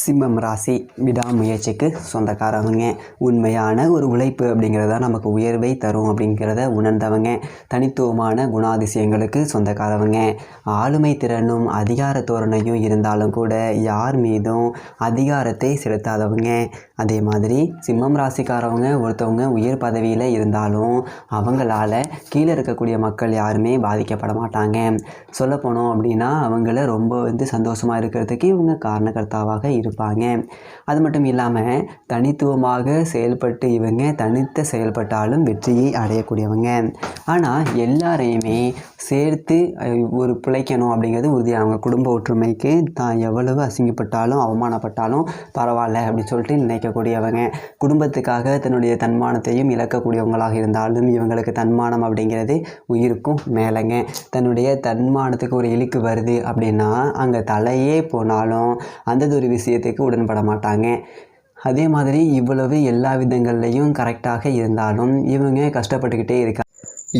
சிம்மம் ராசி விடாமுயற்சிக்கு சொந்தக்காரவங்க. உண்மையான ஒரு உழைப்பு அப்படிங்கிறத நமக்கு உயர்வை தரும் அப்படிங்கிறத உணர்ந்தவங்க. தனித்துவமான குணாதிசயங்களுக்கு சொந்தக்காரவங்க. ஆளுமை திறனும் அதிகார தோரணையும் இருந்தாலும் கூட யார் மீதும் அதிகாரத்தை செலுத்தாதவங்க. அதே மாதிரி சிம்மம் ராசிக்காரவங்க ஒருத்தவங்க உயர் பதவியில் இருந்தாலும் அவங்களால கீழே இருக்கக்கூடிய மக்கள் யாருமே பாதிக்கப்பட மாட்டாங்க. சொல்லப்போனோம் அப்படின்னா அவங்கள ரொம்ப சந்தோஷமாக இருக்கிறதுக்கு இவங்க காரணகர்த்தாவாக இருப்பாங்க. அது மட்டும் இல்லாமல் தனித்துவமாக செயல்பட்டு இவங்க தனித்து செயல்பட்டாலும் வெற்றியை அடையக்கூடியவங்க. ஆனால் எல்லாரையுமே சேர்த்து ஒரு பிழைக்கணும் அப்படிங்கிறது உறுதியாக அவங்க குடும்ப ஒற்றுமைக்கு தான் எவ்வளவு அசிங்கப்பட்டாலும் அவமானப்பட்டாலும் பரவாயில்ல அப்படின்னு சொல்லிட்டு நினைக்கக்கூடியவங்க. குடும்பத்துக்காக தன்னுடைய தன்மானத்தையும் இழக்கக்கூடியவங்களாக இருந்தாலும் இவங்களுக்கு தன்மானம் அப்படிங்கிறது உயிருக்கும் மேலேங்க. தன்னுடைய தன்மானத்துக்கு ஒரு இழுக்கு வருது அப்படின்னா அங்கே தலையே போனாலும் அந்த ஒரு விஷயத்துக்கு உடன்பட மாட்டாங்க. அதே மாதிரி இவ்வளவு எல்லா விதங்கள்லையும் கரெக்டாக இருந்தாலும் இவங்க கஷ்டப்பட்டுக்கிட்டே இருக்காங்க.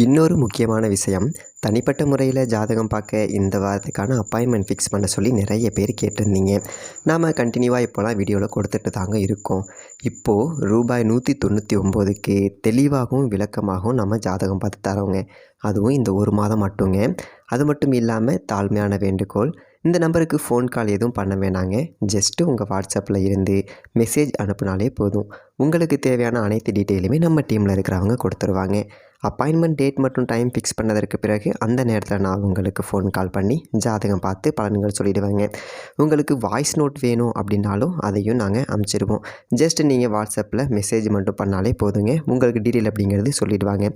இன்னொரு முக்கியமான விஷயம், தனிப்பட்ட முறையில் ஜாதகம் பார்க்க இந்த வாரத்துக்கான அப்பாயின்மெண்ட் ஃபிக்ஸ் பண்ண சொல்லி நிறைய பேர் கேட்டிருந்தீங்க. நாம் கண்டினியூவாக இப்போலாம் வீடியோவில் கொடுத்துட்டு தாங்க இருக்கோம். இப்போது ரூபாய் 199க்கு தெளிவாகவும் விளக்கமாகவும் நம்ம ஜாதகம் பார்த்து தரோங்க. அதுவும் இந்த ஒரு மாதம் மட்டுங்க. அது மட்டும் இல்லாமல் தாழ்மையான வேண்டுகோள், இந்த நம்பருக்கு ஃபோன் கால் எதுவும் பண்ண வேணாங்க. ஜஸ்ட்டு உங்கள் வாட்ஸ்அப்பில் இருந்து மெசேஜ் அனுப்புனாலே போதும். உங்களுக்கு தேவையான அனைத்து டீட்டெயிலுமே நம்ம டீமில் இருக்கிறவங்க கொடுத்துருவாங்க. அப்பாயின்மெண்ட் டேட் மற்றும் டைம் ஃபிக்ஸ் பண்ணதற்கு பிறகு அந்த நேரத்தில் நான் உங்களுக்கு ஃபோன் கால் பண்ணி ஜாதகம் பார்த்து பலன்கள் சொல்லிவிடுவேங்க. உங்களுக்கு வாய்ஸ் நோட் வேணும் அப்படின்னாலும் அதையும் நாங்கள் அனுப்பிச்சிடுவோம். ஜஸ்ட் நீங்கள் வாட்ஸ்அப்பில் மெசேஜ் மட்டும் பண்ணாலே போதுங்க. உங்களுக்கு டீட்டெயில் அப்படிங்கிறது சொல்லிவிடுவாங்க.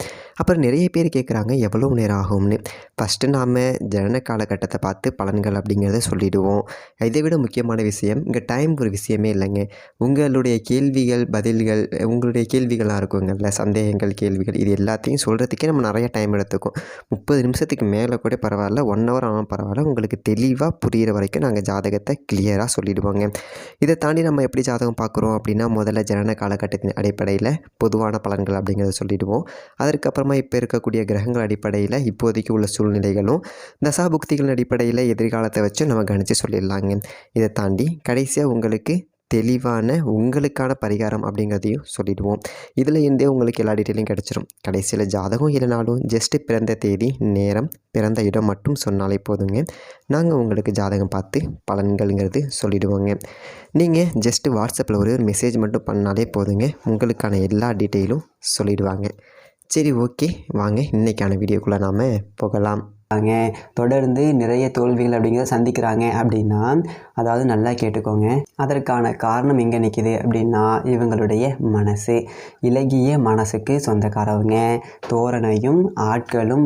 அப்புறம் நிறைய பேர் கேட்குறாங்க எவ்வளோ நேரம் ஆகும்னு. ஃபஸ்ட்டு நாம் ஜனன காலகட்டத்தை பார்த்து பலன்கள் அப்படிங்கிறத சொல்லிவிடுவோம். இதை விட முக்கியமான விஷயம், இங்கே டைம் ஒரு விஷயமே இல்லைங்க. உங்களுடைய கேள்விகள் பதில்கள், உங்களுடைய கேள்விகளாக இருக்குங்கள்ல, சந்தேகங்கள் கேள்விகள், இது எல்லாத்தையும் சொல்கிறதுக்கே நம்ம நிறைய டைம் எடுத்துக்கும். 30 நிமிஷத்துக்கு மேலே கூட பரவாயில்ல, 1 ஹவர் ஆனால் பரவாயில்ல, உங்களுக்கு தெளிவாக புரிகிற வரைக்கும் நாங்கள் ஜாதகத்தை கிளியராக சொல்லிவிடுவோங்க. இதை தாண்டி நம்ம எப்படி ஜாதகம் பார்க்குறோம் அப்படின்னா, முதல்ல ஜனன காலகட்டத்தின் அடிப்படையில் பொதுவான பலன்கள் அப்படிங்கிறத சொல்லிவிடுவோம். அதற்கப்புறமா இப்போ இருக்கக்கூடிய கிரகங்கள் அடிப்படையில் இப்போதைக்கு உள்ள சூழ்நிலைகளும் தசாபுக்திகளின் அடிப்படையில் எதிர்காலத்தை வச்சு நம்ம கணித்து சொல்லிடலாங்க. இதை தாண்டி கடைசியாக உங்களுக்கு தெளிவான உங்களுக்கான பரிகாரம் அப்படிங்கிறதையும் சொல்லிடுவோம். இதில் இருந்தே உங்களுக்கு எல்லா டீட்டெயிலும் கிடச்சிரும். கடைசியில் ஜாதகம் இல்லைனாலும் ஜஸ்ட்டு பிறந்த தேதி, நேரம், பிறந்த இடம் மட்டும் சொன்னாலே போதுங்க. நாங்கள் உங்களுக்கு ஜாதகம் பார்த்து பலன்கள்ங்கிறது சொல்லிவிடுவோங்க. நீங்கள் ஜஸ்ட்டு வாட்ஸ்அப்பில் ஒரு மெசேஜ் மட்டும் பண்ணாலே போதுங்க. உங்களுக்கான எல்லா டீட்டெயிலும் சொல்லிவிடுவாங்க. சரி, ஓகே, வாங்க இன்றைக்கான வீடியோக்குள்ளே நாம் போகலாம். தொடர்ந்து நிறைய தோல்விகள் அப்படிங்கிறத சந்திக்கிறாங்க அப்படின்னா, அதாவது நல்லா கேட்டுக்கோங்க, அதற்கான காரணம் எங்கே நிற்கிது அப்படின்னா இவங்களுடைய மனசு. இலகிய மனசுக்கு சொந்தக்காரவங்க. தோரணையும் ஆட்களும்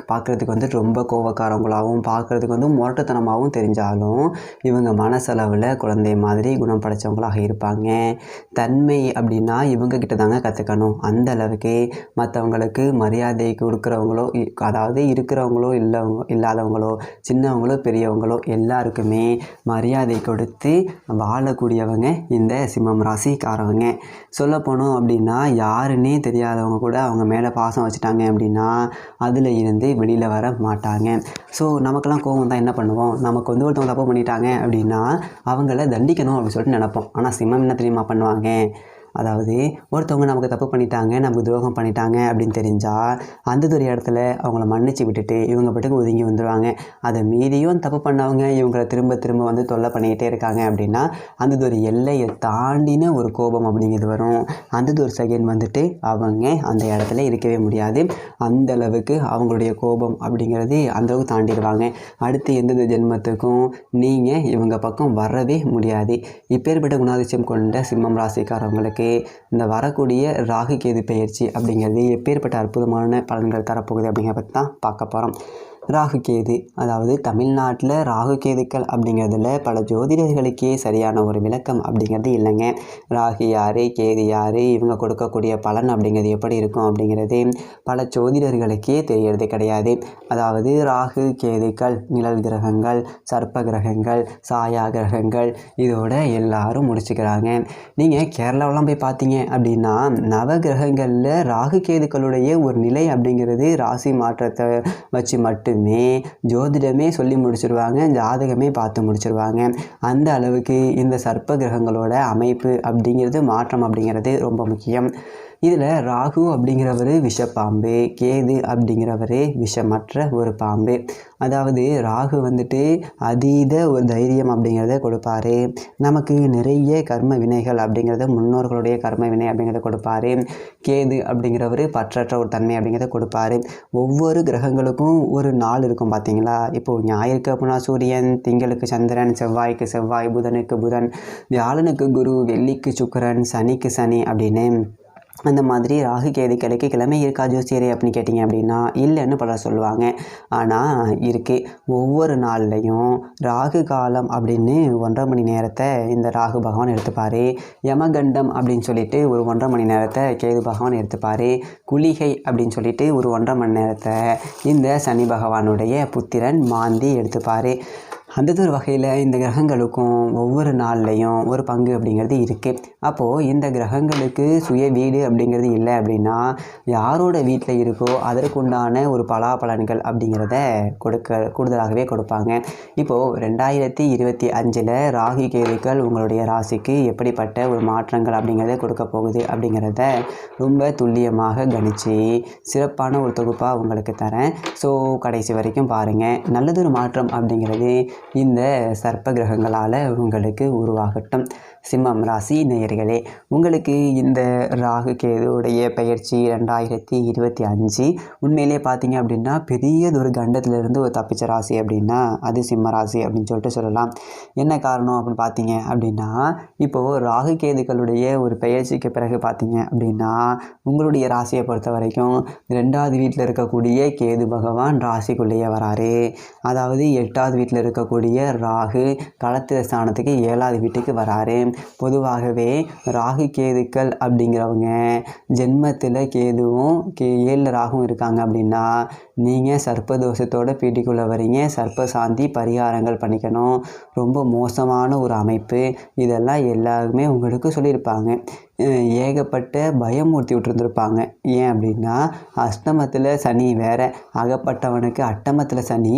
பார்க்குறதுக்கு ரொம்ப கோபக்காரவங்களாகவும் பார்க்குறதுக்கு முரட்டுத்தனமாகவும் தெரிஞ்சாலும் இவங்க மனசளவில் குழந்தை மாதிரி குணம் படைத்தவங்களாக இருப்பாங்க. தன்மை அப்படின்னா இவங்க கிட்ட தாங்க கற்றுக்கணும். அந்த அளவுக்கு மற்றவங்களுக்கு மரியாதை கொடுக்குறவங்களோ, அதாவது இருக்கிறவங்களோ இல்லாதவங்களோ, சின்னவங்களோ பெரியவங்களோ எல்லாருக்குமே மரியாதை கொடுத்து வாழக்கூடியவங்க இந்த சிம்மம் ராசிக்காரவங்க. சொல்லப்போனோம் அப்படின்னா யாருன்னே தெரியாதவங்க கூட அவங்க மேலே பாசம் வச்சுட்டாங்க அப்படின்னா அதில் இருந்து வெளியில் வர மாட்டாங்க. ஸோ நமக்கெல்லாம் கோபம் தான் என்ன பண்ணுவோம், நமக்கு ஒருத்தவங்க தப்பு பண்ணிட்டாங்க அப்படின்னா அவங்கள தண்டிக்கணும் அப்படின்னு சொல்லிட்டு நினைப்போம். ஆனால் சிம்மம் என்ன தெரியுமா பண்ணுவாங்க, அதாவது ஒருத்தவங்க நமக்கு தப்பு பண்ணிட்டாங்க, நமக்கு துரோகம் பண்ணிட்டாங்க அப்படின்னு தெரிஞ்சால் அந்த ஒரு இடத்துல அவங்கள மன்னிச்சு விட்டுட்டு இவங்க பாட்டுக்கு ஒதுங்கி வந்துடுவாங்க. அதை மீறியும் தப்பு பண்ணவங்க இவங்களை திரும்ப திரும்ப தொல்லை பண்ணிக்கிட்டே இருக்காங்க அப்படின்னா அந்த ஒரு எல்லையை தாண்டின ஒரு கோபம் அப்படிங்கிறது வரும். அந்த ஒரு செகண்ட் அவங்க அந்த இடத்துல இருக்கவே முடியாது. அந்த அளவுக்கு அவங்களுடைய கோபம் அப்படிங்கிறது அந்தளவுக்கு தாண்டிடுவாங்க. அடுத்து எந்தெந்த ஜென்மத்துக்கும் நீங்கள் இவங்க பக்கம் வரவே முடியாது. இப்பேற்பட்ட குணாதிசயம் கொண்ட சிம்மம் ராசிக்காரவங்களுக்கு இந்த வரக்கூடிய ராகு கேது பெயர்ச்சி அப்படிங்கிறது எப்பேற்பட்ட அற்புதமான பலன்கள் தரப்போகுது அப்படிங்கிறத பற்றி தான் பார்க்க போகிறோம். ராகு கேது, அதாவது தமிழ்நாட்டில் ராகு கேதுக்கள் அப்படிங்கிறதுல பல ஜோதிடர்களுக்கே சரியான ஒரு விளக்கம் அப்படிங்கிறது இல்லைங்க. ராகு யார், கேது யார், இவங்க கொடுக்கக்கூடிய பலன் அப்படிங்கிறது எப்படி இருக்கும் அப்படிங்கிறது பல ஜோதிடர்களுக்கே தெரியறது கிடையாது. அதாவது ராகு கேதுக்கள் நிழல் கிரகங்கள், சர்ப்ப கிரகங்கள், சாயா கிரகங்கள், இதோட எல்லாரும் முடிச்சுக்கிறாங்க. நீங்கள் கேரளாவெலாம் போய் பார்த்தீங்க அப்படின்னா நவ கிரகங்களில் ராகு கேதுக்களுடைய ஒரு நிலை அப்படிங்கிறது ராசி மாற்றத்தை வச்சு மட்டும் மட்டுமே ஜோதிடமே சொல்லி முடிச்சிருவாங்க, ஜாதகமே பார்த்து முடிச்சிருவாங்க. அந்த அளவுக்கு இந்த சர்ப்ப கிரகங்களோட அமைப்பு அப்படிங்கிறது, மாற்றம் அப்படிங்கிறது ரொம்ப முக்கியம். இதில் ராகு அப்படிங்கிறவர் விஷப்பாம்பு, கேது அப்படிங்கிறவர் விஷமற்ற ஒரு பாம்பு. அதாவது ராகு வந்துட்டு அதீத ஒரு தைரியம் அப்படிங்கிறத கொடுப்பாரு. நமக்கு நிறைய கர்ம வினைகள் அப்படிங்கிறத, முன்னோர்களுடைய கர்ம வினை அப்படிங்கிறத கொடுப்பாரு. கேது அப்படிங்கிறவர் பற்றற்ற ஒரு தன்மை அப்படிங்கிறத கொடுப்பாரு. ஒவ்வொரு கிரகங்களுக்கும் ஒரு நாள் இருக்கும் பார்த்தீங்களா. இப்போது ஞாயிறுக்கு அப்படின்னா சூரியன், திங்களுக்கு சந்திரன், செவ்வாய்க்கு செவ்வாய், புதனுக்கு புதன், வியாழனுக்கு குரு, வெள்ளிக்கு சுக்கிரன், சனிக்கு சனி அப்படின்னு. அந்த மாதிரி ராகு கேதுக்களுக்கு கிழமை இருக்கா ஜோசியரே அப்படின்னு கேட்டிங்க அப்படின்னா இல்லைன்னு பலர் சொல்லுவாங்க. ஆனால் இருக்குது. ஒவ்வொரு நாள்லையும் ராகு காலம் அப்படின்னு 1.5 மணி நேரத்தை இந்த ராகு பகவான் எடுத்துப்பார். யமகண்டம் அப்படின்னு சொல்லிட்டு ஒரு 1.5 மணி நேரத்தை கேது பகவான் எடுத்துப்பார். குளிகை அப்படின்னு சொல்லிட்டு ஒரு 1.5 மணி நேரத்தை இந்த சனி பகவானுடைய புத்திரன் மாந்தி எடுத்துப்பார். அந்த ஒரு வகையில் இந்த கிரகங்களுக்கும் ஒவ்வொரு நாள்லையும் ஒரு பங்கு அப்படிங்கிறது இருக்குது. அப்போது இந்த கிரகங்களுக்கு சுய வீடு அப்படிங்கிறது இல்லை அப்படின்னா யாரோட வீட்டில் இருக்கோ அதற்குண்டான ஒரு பலாபலன்கள் அப்படிங்கிறத கூடுதலாகவே கொடுப்பாங்க. இப்போது 2025 ராகு கேதுக்கள் உங்களுடைய ராசிக்கு எப்படிப்பட்ட ஒரு மாற்றங்கள் அப்படிங்கிறத கொடுக்க போகுது அப்படிங்கிறத ரொம்ப துல்லியமாக கணித்து சிறப்பான ஒரு தொகுப்பாக உங்களுக்கு தரேன். ஸோ கடைசி வரைக்கும் பாருங்கள். நல்லதொரு மாற்றம் அப்படிங்கிறது இந்த சர்ப்ப கிரகங்களால் உங்களுக்கு உருவாகட்டும். சிம்மம் ராசி நேயர்களே, உங்களுக்கு இந்த ராகு கேதுடைய பயிற்சி 2025 உண்மையிலே பார்த்தீங்க அப்படின்னா பெரியதொரு கண்டத்திலிருந்து ஒரு தப்பிச்ச ராசி அப்படின்னா அது சிம்ம ராசி அப்படின்னு சொல்லிட்டு சொல்லலாம். என்ன காரணம் அப்படின்னு பார்த்தீங்க அப்படின்னா, இப்போது ராகு கேதுக்களுடைய ஒரு பயிற்சிக்கு பிறகு பார்த்தீங்க அப்படின்னா உங்களுடைய ராசியை பொறுத்த வரைக்கும் 2வது வீட்டில் இருக்கக்கூடிய கேது பகவான் ராசிக்குள்ளேயே வராரு. அதாவது 8வது வீட்டில் இருக்கக்கூடிய ராகு களத்திர ஸ்தானத்துக்கு 7வது வீட்டுக்கு வராரு. பொதுவாகவே ராகு கேதுக்கள் அப்படிங்கிறவங்க ஜென்மத்தில் கேதுவும் 7 ராகும் இருக்காங்க அப்படின்னா நீங்கள் சர்ப்பதோஷத்தோட பீட்டிக்குள்ளே வரீங்க. சர்ப்ப சாந்தி பரிகாரங்கள் பண்ணிக்கணும். ரொம்ப மோசமான ஒரு அமைப்பு. இதெல்லாம் எல்லாருமே உங்களுக்கு சொல்லியிருப்பாங்க. ஏகப்பட்ட பயமூர்த்தி விட்டுருந்துருப்பாங்க. ஏன் அப்படின்னா அஷ்டமத்தில் சனி வேற, அகப்பட்டவனுக்கு அட்டமத்தில் சனி,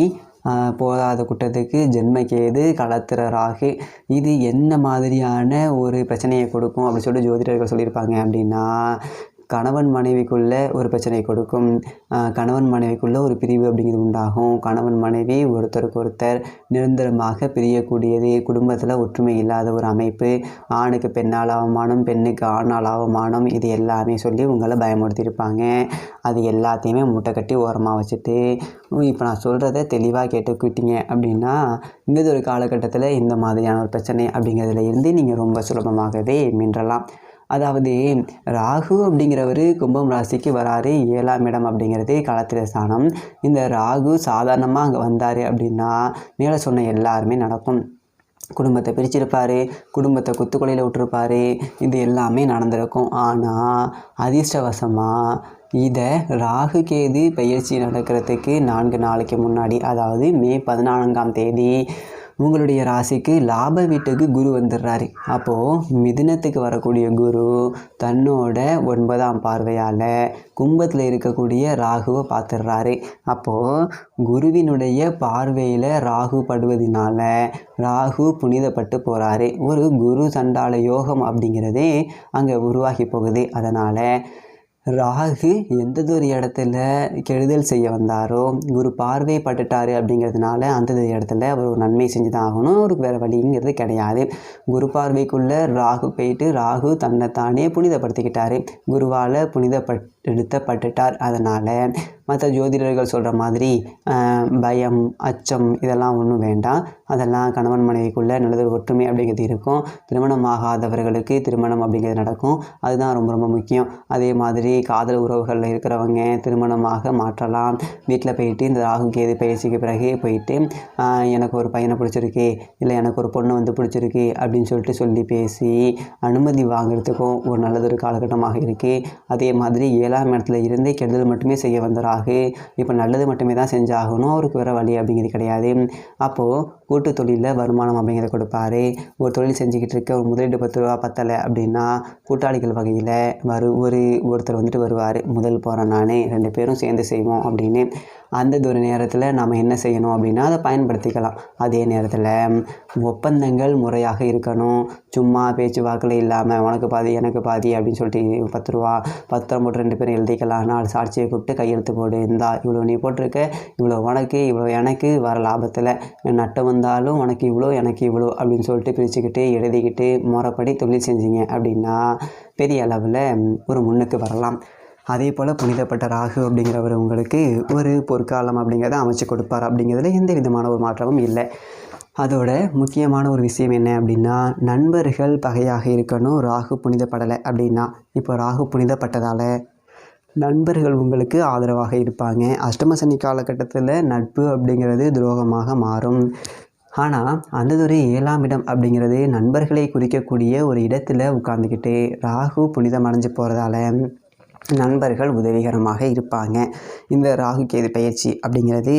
போதாத குற்றத்துக்கு ஜென்மக்கேது, களத்திர ராகு. இது என்ன மாதிரியான ஒரு பிரச்சனையை கொடுக்கும் அப்படின்னு சொல்லிட்டு ஜோதிடர்கள் சொல்லியிருப்பாங்க அப்படின்னா கணவன் மனைவிக்குள்ளே ஒரு பிரச்சனை கொடுக்கும். கணவன் மனைவிக்குள்ளே ஒரு பிரிவு அப்படிங்கிறது உண்டாகும். கணவன் மனைவி ஒருத்தருக்கு ஒருத்தர் நிரந்தரமாக பிரியக்கூடியது. குடும்பத்தில் ஒற்றுமை இல்லாத ஒரு அமைப்பு. ஆணுக்கு பெண்ணால் அவமானம், பெண்ணுக்கு ஆணால் அவமானம், இது எல்லாமே சொல்லி உங்களை பயமுறுத்தியிருப்பாங்க. அது எல்லாத்தையுமே மூட்டை கட்டி ஓரமாக வச்சுட்டு இப்போ நான் சொல்கிறத தெளிவாக கேட்டுக்கிட்டீங்க அப்படின்னா இந்த ஒரு காலகட்டத்தில் இந்த மாதிரியான ஒரு பிரச்சனை அப்படிங்கிறதுல இருந்து நீங்கள் ரொம்ப சுலபமாகவே மீண்டலாம். அதாவது ராகு அப்படிங்கிறவர் கும்பம் ராசிக்கு வராரு. 7ஆம் இடம் அப்படிங்கிறது களத்திர ஸ்தானம். இந்த ராகு சாதாரணமாக அங்கே வந்தார் அப்படின்னா மேலே சொன்ன எல்லாருமே நடக்கும். குடும்பத்தை பிரிச்சிருப்பார், குடும்பத்தை குத்துக்கொலையில் விட்டுருப்பார், இது எல்லாமே நடந்திருக்கும். ஆனால் அதிர்ஷ்டவசமாக இதை ராகு கேது பயிற்சி நடக்கிறதுக்கு 4 நாளைக்கு முன்னாடி, அதாவது மே 14ஆம் தேதி உங்களுடைய ராசிக்கு லாப வீட்டுக்கு குரு வந்துடுறாரு. அப்போது மிதுனத்துக்கு வரக்கூடிய குரு தன்னோட 9ஆம் பார்வையால் கும்பத்தில் இருக்கக்கூடிய ராகுவை பார்த்துடுறாரு. அப்போது குருவினுடைய பார்வையில் ராகு படுவதனால ராகு புனிதப்பட்டு போகிறாரு. ஒரு குரு சண்டால யோகம் அப்படிங்கிறதே அங்கே உருவாகி போகுது. அதனால் ராகு எந்ததொரு இடத்துல கெடுதல் செய்ய வந்தாரோ குரு பார்வை பட்டுட்டார் அப்படிங்கிறதுனால அந்த இடத்துல அவர் ஒரு நன்மை செஞ்சு தான் ஆகணும். அவருக்கு வேறு வழிங்கிறது கிடையாது. குரு பார்வைக்குள்ளே ராகு போயிட்டு ராகு தன்னைத்தானே புனிதப்படுத்திக்கிட்டார். குருவால் புனிதப்படுத்தப்பட்டுட்டார். அதனால் மற்ற ஜோதிடர்கள் சொல்கிற மாதிரி பயம், அச்சம் இதெல்லாம் ஒன்றும் வேண்டாம். அதெல்லாம் கணவன் மனைவிக்குள்ளே நல்லது ஒற்றுமை அப்படிங்கிறது இருக்கும். திருமணம் ஆகாதவர்களுக்கு திருமணம் அப்படிங்கிறது நடக்கும். அதுதான் ரொம்ப ரொம்ப முக்கியம். அதே மாதிரி காதல் உறவுகளில் இருக்கிறவங்க திருமணமாக மாற்றலாம். வீட்டில் போயிட்டு இந்த ராகு கேது பயிற்சிக்கு பிறகு போயிட்டு எனக்கு ஒரு பையனை பிடிச்சிருக்கு, இல்லை எனக்கு ஒரு பொண்ணை வந்து பிடிச்சிருக்கு அப்படின்னு சொல்லிட்டு சொல்லி பேசி அனுமதி வாங்குறதுக்கும் ஒரு நல்லதொரு காலகட்டமாக இருக்குது. அதே மாதிரி 7ஆம் இடத்துல இருந்து கெடுதல் மட்டுமே செய்ய வந்த ராகு இப்போ நல்லது மட்டுமே தான் செஞ்சாகணும். அவருக்கு வேறு வழி அப்படிங்கிறது கிடையாது. அப்போது கூட்டு தொழிலில் வருமானம் அப்படிங்கிறத கொடுப்பாரு. ஒரு தொழில் செஞ்சுக்கிட்டு இருக்க ஒரு முதலீடு 10 ரூபா பத்தலை அப்படின்னா கூட்டாளிகள் வகையில் ஒருத்தர் வந்துட்டு வருவார். முதல் போகிறேன் நான், 2 பேரும் சேர்ந்து செய்வோம் அப்படின்னு. அந்த ஒரு நேரத்தில் நம்ம என்ன செய்யணும் அப்படின்னா அதை பயன்படுத்திக்கலாம். அதே நேரத்தில் ஒப்பந்தங்கள் முறையாக இருக்கணும். சும்மா பேச்சுவாக்கில் இல்லாமல் உனக்கு பாதி எனக்கு பாதி அப்படின்னு சொல்லிட்டு 10 ரூபா பத்திரம் போட்டு 2 பேரும் எழுதிக்கலாம். 4 சாட்சியை கூப்பிட்டு கையெழுத்து போடு, இந்தா இவ்வளோ நீ போட்டிருக்க, இவ்வளோ உனக்கு இவ்வளோ எனக்கு, வர லாபத்தில் நட்டம் வந்தாலும் உனக்கு இவ்வளோ எனக்கு இவ்வளோ அப்படின்னு சொல்லிட்டு பிரிச்சுக்கிட்டு எழுதிக்கிட்டு முறைப்படி தொழில் செஞ்சீங்க அப்படின்னா பெரிய அளவில் ஒரு முன்னுக்கு வரலாம். அதே போல் புனிதப்பட்ட ராகு அப்படிங்கிறவர் உங்களுக்கு ஒரு பொற்காலம் அப்படிங்கிறத அமைச்சு கொடுப்பார். அப்படிங்கிறதுல எந்த விதமான ஒரு மாற்றமும் இல்லை. அதோட முக்கியமான ஒரு விஷயம் என்ன அப்படின்னா, நண்பர்கள் பகையாக இருக்கணும் ராகு புனிதப்படலை அப்படின்னா. இப்போ ராகு புனிதப்பட்டதால் நண்பர்கள் உங்களுக்கு ஆதரவாக இருப்பாங்க. அஷ்டம சனி காலகட்டத்தில் நட்பு அப்படிங்கிறது துரோகமாக மாறும். ஆனால் அந்த ஒரு 7ஆம் இடம் அப்படிங்கிறது நண்பர்களை குறிக்கக்கூடிய ஒரு இடத்துல உட்காந்துக்கிட்டு ராகு புனிதம் அடைஞ்சு போகிறதால நண்பர்கள் உதவிகரமாக இருப்பாங்க. இந்த ராகு கேது பயிற்சி அப்படிங்கிறது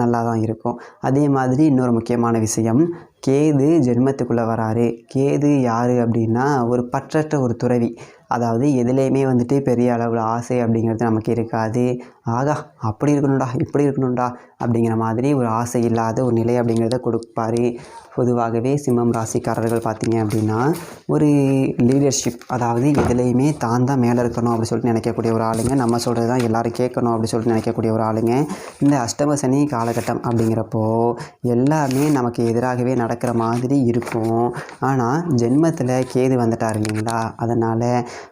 நல்லா தான் இருக்கும். அதே மாதிரி இன்னொரு முக்கியமான விஷயம், கேது ஜென்மத்துக்குள்ளே வராரு. கேது யார் அப்படின்னா ஒரு பற்றற்ற ஒரு துறவி. அதாவது எதுலேயுமே வந்துட்டு பெரிய அளவில் ஆசை அப்படிங்கிறது நமக்கு இருக்காது. ஆகா அப்படி இருக்கணும்டா இப்படி இருக்கணும்டா அப்படிங்கிற மாதிரி ஒரு ஆசை இல்லாத ஒரு நிலை அப்படிங்கிறத கொடுப்பாரு. பொதுவாகவே சிம்மம் ராசிக்காரர்கள் பார்த்திங்க அப்படின்னா ஒரு லீடர்ஷிப், அதாவது எதுலேயுமே தான் மேலே இருக்கணும் அப்படி சொல்லிட்டு நினைக்கக்கூடிய ஒரு ஆளுங்க. நம்ம சொல்கிறது தான் எல்லோரும் கேட்கணும் அப்படி சொல்லிட்டு நினைக்கக்கூடிய ஒரு ஆளுங்க. இந்த அஷ்டம சனி காலகட்டம் அப்படிங்கிறப்போ எல்லாமே நமக்கு எதிராகவே நடக்கிற மாதிரி இருக்கும். ஆனால் ஜென்மத்தில் கேது வந்துட்டார் இல்லைங்களா, அதனால்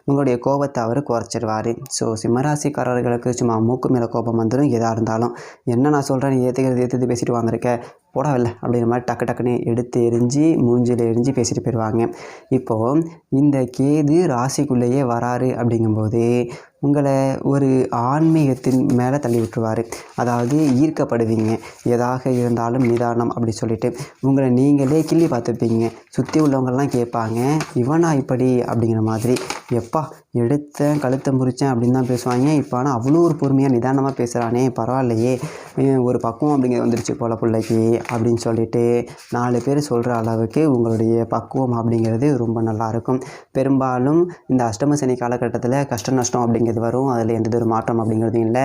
உங்களுடைய கோபத்தை அவர் குறைச்சிடுவார். ஸோ சிம்மராசிக்காரர்களுக்கு சும்மா மூக்கு மேலே கோபம் வந்துடும். எதாக இருந்தாலும் என்ன நான் சொல்கிறேன், நீ ஏற்றுக்கிறது பேசிட்டு வந்திருக்க போடவில்லை அப்படிங்கிற மாதிரி டக்குன்னு எடுத்து எரிஞ்சு மூஞ்சில் எரிஞ்சு பேசிட்டு போயிடுவாங்க. இப்போது இந்த கேது ராசிக்குள்ளேயே வராரு அப்படிங்கும்போது உங்களை ஒரு ஆன்மீகத்தின் மேலே தள்ளி விட்டுருவார். அதாவது ஈர்க்கப்படுவீங்க. எதாக இருந்தாலும் நிதானம் அப்படி சொல்லிட்டு உங்களை நீங்களே கிள்ளி பார்த்துப்பீங்க. சுற்றி உள்ளவங்கள்லாம் கேட்பாங்க, இவனா இப்படி அப்படிங்கிற மாதிரி. எப்பா எடுத்தேன் கழுத்தை முறித்தேன் அப்படின்னு தான் பேசுவாங்க. இப்போ ஆனால் அவ்வளோ ஒரு பொறுமையாக நிதானமாக பேசுகிறானே, பரவாயில்லையே, ஒரு பக்குவம் அப்படிங்கிறது வந்துருச்சு போல பிள்ளைக்கு அப்படின்னு சொல்லிட்டு 4 பேர் சொல்கிற அளவுக்கு உங்களுடைய பக்குவம் அப்படிங்கிறது ரொம்ப நல்லாயிருக்கும். பெரும்பாலும் இந்த அஷ்டம சனி காலகட்டத்தில் கஷ்ட நஷ்டம் அப்படிங்கிறது வரும். அதில் எந்த ஒரு மாற்றம் அப்படிங்கிறதும் இல்லை.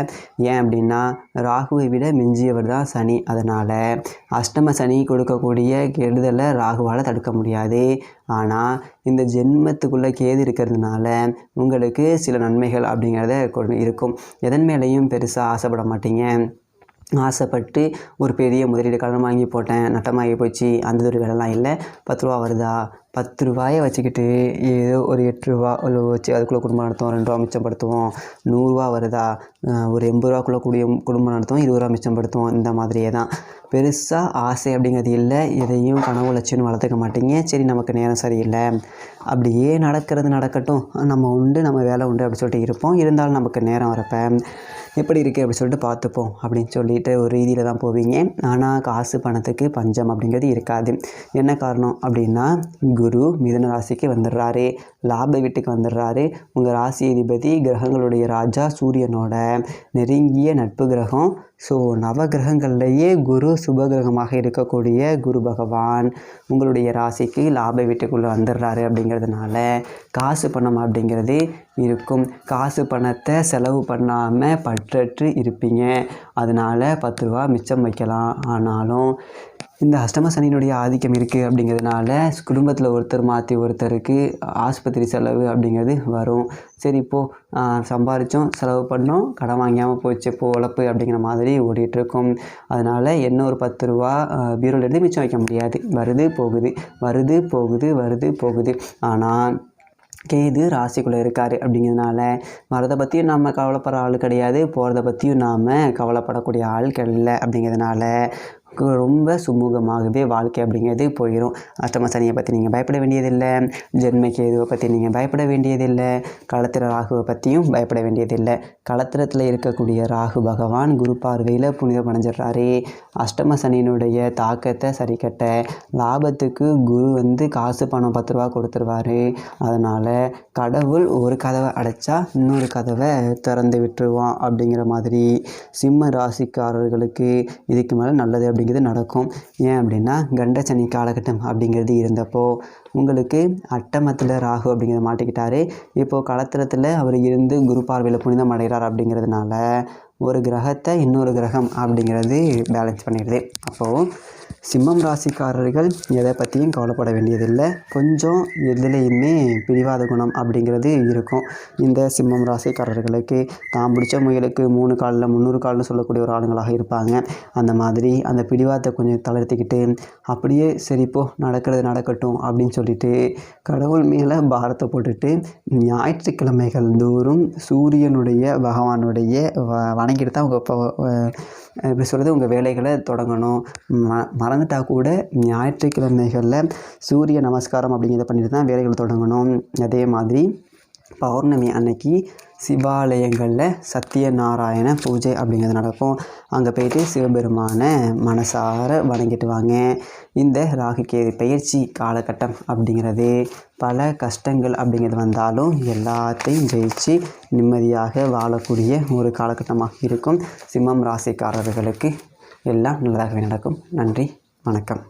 ஏன் அப்படின்னா ராகுவை விட மிஞ்சியவர் தான் சனி. அதனால் அஷ்டம சனி கொடுக்கக்கூடிய கெடுதலை ராகுவால் தடுக்க முடியாது. ஆனால் இந்த ஜென்மத்துக்குள்ளே கேது இருக்கிறதுனால உங்களுக்கு சில நன்மைகள் அப்படிங்கிறத இருக்கும். எதன் மேலேயும் பெருசாக ஆசைப்பட மாட்டீங்க. ஆசைப்பட்டு ஒரு பெரிய முதலீடு கடன் வாங்கி போட்டேன் நட்டமாகி போச்சு அந்த ஒரு வேலைலாம் இல்லை. 10 ரூபா வருதா, 10 ரூபாயை வச்சுக்கிட்டு ஏதோ ஒரு 8 ரூபா வச்சு அதுக்குள்ளே குடும்பம் நடத்துவோம், 2 ரூபா மிச்சப்படுத்துவோம். 100 ரூபா வருதா, ஒரு 80 ரூபாக்குள்ளே கூடிய குடும்பம் நடத்துவோம், 20 ரூபா மிச்சப்படுத்துவோம். இந்த மாதிரியே தான். பெருசாக ஆசை அப்படிங்கிறது இல்லை. எதையும் கனவு லட்சியம் வளர்த்துக்க மாட்டீங்க. சரி நமக்கு நேரம் சரியில்லை, அப்படியே நடக்கிறது நடக்கட்டும், நம்ம உண்டு நம்ம வேலை உண்டு அப்படி சொல்லிட்டு இருப்போம். இருந்தாலும் நமக்கு நேரம் வரப்போ எப்படி இருக்குது அப்படி சொல்லிட்டு பார்த்துப்போம் அப்படின்னு சொல்லிட்டு ஒரு ரீதியில் தான் போவீங்க. ஆனால் காசு பணத்துக்கு பஞ்சம் அப்படிங்கிறது இருக்காது. என்ன காரணம் அப்படின்னா குரு மிதுன ராசிக்கு வந்துடுறாரு, லாப வீட்டுக்கு வந்துடுறாரு. உங்கள் ராசி அதிபதி கிரகங்களுடைய ராஜா சூரியனோட நெருங்கிய நட்பு கிரகம். ஸோ நவகிரகங்கள்லேயே குரு சுபகிரகமாக இருக்கக்கூடிய குரு பகவான் உங்களுடைய ராசிக்கு லாப வீட்டுக்குள்ளே வந்துடுறாரு. அப்படிங்கிறதுனால காசு பணம் அப்படிங்கிறது இருக்கும். காசு பணத்தை செலவு பண்ணாமல் பற்றற்று இருப்பீங்க. அதனால் 10 ரூபா மிச்சம் வைக்கலாம். ஆனாலும் இந்த அஷ்டம சனியினுடைய ஆதிக்கம் இருக்குது அப்படிங்கிறதுனால குடும்பத்தில் ஒருத்தர் மாற்றி ஒருத்தருக்கு ஆஸ்பத்திரி செலவு அப்படிங்கிறது வரும். சரி இப்போது சம்பாதிச்சோம் செலவு பண்ணோம், கடன் வாங்காமல் போச்சு இப்போ உழப்பு அப்படிங்கிற மாதிரி ஓடிட்டுருக்கும். அதனால் என்ன ஒரு 10 ரூபா பீரோவில் எடுத்து மிச்சம் வைக்க முடியாது. வருது போகுது வருது போகுது வருது போகுது. ஆனால் கேது ராசிக்குள்ளே இருக்கார் அப்படிங்கிறதுனால வரதை பற்றியும் நாம் கவலைப்படுற ஆள் கிடையாது, போகிறத பற்றியும் நாம் கவலைப்படக்கூடிய ஆள் இல்லை. அப்படிங்கிறதுனால ரொம்ப சுமூகமாகவே வாழ்க்கை அப்படிங்கிறது போயிடும். அஷ்டம சனியை பற்றி நீங்கள் பயப்பட வேண்டியதில்லை, ஜென்ம கேதுவை பற்றி நீங்கள் பயப்பட வேண்டியதில்லை, களத்திர ராகுவை பற்றியும் பயப்பட வேண்டியதில்லை. களத்திரத்தில் இருக்கக்கூடிய ராகு பகவான் குரு பார்வையில் புனிதம் அடைஞ்சிடுறாரு. அஷ்டம சனியினுடைய தாக்கத்தை சரி கட்ட லாபத்துக்கு குரு காசு பணம் 10 ரூபா கொடுத்துருவார். அதனால் கடவுள் ஒரு கதவை அடைச்சா இன்னொரு கதவை திறந்து விட்டுருவான். அப்படிங்கிற மாதிரி சிம்ம ராசிக்காரர்களுக்கு இதுக்கு மேலே நல்லது அப்படிங்கிறது நடக்கும். ஏன் அப்படின்னா கண்ட சனி காலகட்டம் அப்படிங்கிறது இருந்தப்போ உங்களுக்கு அட்டமத்தில் ராகு அப்படிங்கிறத மாட்டிக்கிட்டாரு. இப்போது களத்திரத்தில் அவர் இருந்து குரு பார்வையில் புனிதம் அடைகிறார். அப்படிங்கிறதுனால ஒரு கிரகத்தை இன்னொரு கிரகம் அப்படிங்கிறது பேலன்ஸ் பண்ணிடுது. அப்போது சிம்மம் ராசிக்காரர்கள் எதை பற்றியும் கவலைப்பட வேண்டியதில்லை. கொஞ்சம் எதுலேயுமே பிடிவாத குணம் அப்படிங்கிறது இருக்கும். இந்த சிம்மம் ராசிக்காரர்களுக்கு தான் பிடிச்ச முயலுக்கு 3 காலில் 300 கால்னு சொல்லக்கூடிய ஒரு ஆளுங்களாக இருப்பாங்க. அந்த மாதிரி அந்த பிடிவாதத்தை கொஞ்சம் தளர்த்திக்கிட்டு அப்படியே சரி போ நடக்கிறது நடக்கட்டும் அப்படின்னு சொல்லிட்டு கடவுள் மேலே பாரத்தை போட்டுட்டு ஞாயிற்றுக்கிழமைகள் தோறும் சூரியனுடைய பகவானுடைய வணங்கிட்டு தான் எப்படி சொல்கிறது உங்கள் வேலைகளை தொடங்கணும். மறந்துட்டால் கூட ஞாயிற்றுக்கிழமைகளில் சூரிய நமஸ்காரம் அப்படிங்கிறத பண்ணிட்டு தான் வேலைகளை தொடங்கணும். அதே மாதிரி பௌர்ணமி அன்னைக்கு சிவாலயங்களில் சத்யநாராயண பூஜை அப்படிங்கிறது நடக்கும். அங்கே போயிட்டு சிவபெருமானை மனசார வணங்கிட்டு வாங்க. இந்த ராகுகேது பயிற்சி காலகட்டம் அப்படிங்கிறது பல கஷ்டங்கள் அப்படிங்கிறது வந்தாலும் எல்லாத்தையும் ஜெயிச்சு நிம்மதியாக வாழக்கூடிய ஒரு காலகட்டமாக இருக்கும். சிம்மம் ராசிக்காரர்களுக்கு எல்லாம் நல்லதாகவே நடக்கும். நன்றி, வணக்கம்.